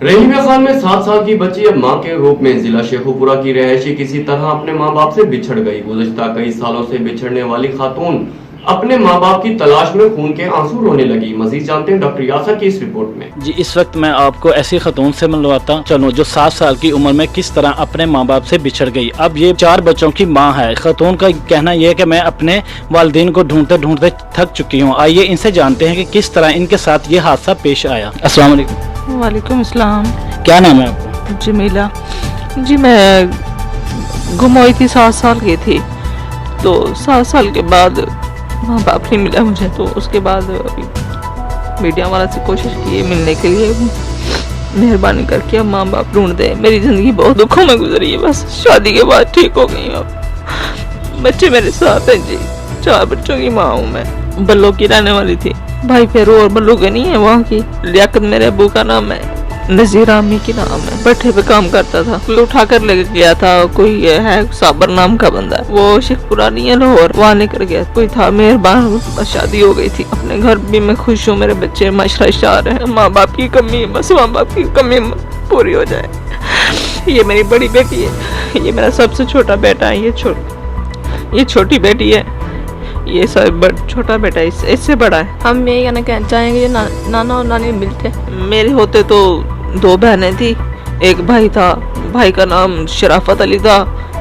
रहीम खान में 7 साल की बच्ची अब मां के रूप में जिला शेखुपुरा की रहायशी किसी तरह अपने मां बाप से बिछड़ गई। गुज़श्ता कई सालों से बिछड़ने वाली खातून अपने मां बाप की तलाश में खून के आंसू रोने लगी। मजीद जानते हैं डॉक्टर यासर की इस रिपोर्ट में। जी, इस वक्त मैं आपको ऐसी खातून से मिलवाता चलूं जो 7 साल की उम्र में किस तरह अपने माँ बाप से बिछड़ गई। अब ये 4 बच्चों की माँ है। खातून का कहना यह है कि मैं अपने वालिदैन को ढूंढते ढूंढते थक चुकी हूँ। आइए इनसे जानते हैं कि किस तरह इनके साथ ये हादसा पेश आया। अस्सलाम वालेकुम। वालेकुम अस्सलाम। क्या नाम है आपका? जमीला। जी, मैं गुम हुई थी, 7 साल की थी। तो 7 साल के बाद माँ बाप नहीं मिला मुझे, तो उसके बाद मीडिया वाला से कोशिश की मिलने के लिए। मेहरबानी करके अब माँ बाप ढूंढ दे। मेरी ज़िंदगी बहुत दुखों में गुजरी है, बस शादी के बाद ठीक हो गई। अब बच्चे मेरे साथ हैं जी, 4 बच्चों की माँ हूँ मैं। बल्लो की रहने वाली थी। भाई फेरू और बल्लू के नहीं है वहाँ की। लियाकत मेरे अबू का नाम है, नजीर अम्मी की नाम है। भट्ठे पे काम करता था, कोई उठा कर ले गया था। कोई है साबर नाम का बंदा, वो शेखपुरा नहीं है लाहौर, वहाँ लेकर गया। कोई था मेहरबान, बस शादी हो गई थी। अपने घर भी मैं खुश हूँ, मेरे बच्चे माशाल्लाह है। माँ बाप की कमी, बस माँ बाप की कमी पूरी हो जाए। ये मेरी बड़ी बेटी है, ये मेरा सबसे छोटा बेटा है, ये छोटी बेटी है, ये सब छोटा बेटा इससे बड़ा है। हम यही कहना चाहेंगे जो नाना और नानी मिलते। मेरे होते तो 2 बहनें थी, एक भाई था। भाई का नाम शराफत अली था,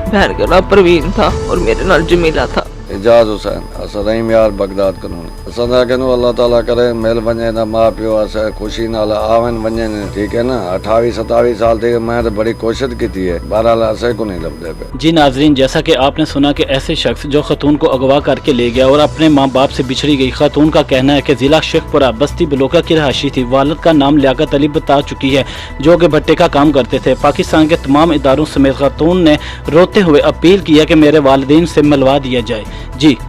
बहन का नाम परवीन था, और मेरे नाम जमीला था। एजाज हुसैन असा रहीम यार बगदाद कनून असा कहनो अल्लाह ताला करे मेल वने ना माँ प्यो असा खुशी नाल आवन वने ने। ठीक है ना, 28-27 साल तक मैं तो बड़ी कोशिश की है, बहरहाल असा को नहीं लभदे पे। जी नाजरीन, जैसा कि आपने सुना कि ऐसे शख्स जो खातून को अगवा करके ले गया और अपने माँ बाप से बिछड़ी गई। खातून का कहना है कि जिला शेखपुरा बस्ती बलोका की रहायशी थी। वालिद का नाम लियाकत अली बता चुकी है, जो कि भट्टे का काम करते थे। पाकिस्तान के तमाम इदारों समेत खातून ने रोते हुए अपील की है कि मेरे वालिदैन से मिलवा दिया जाए। जी।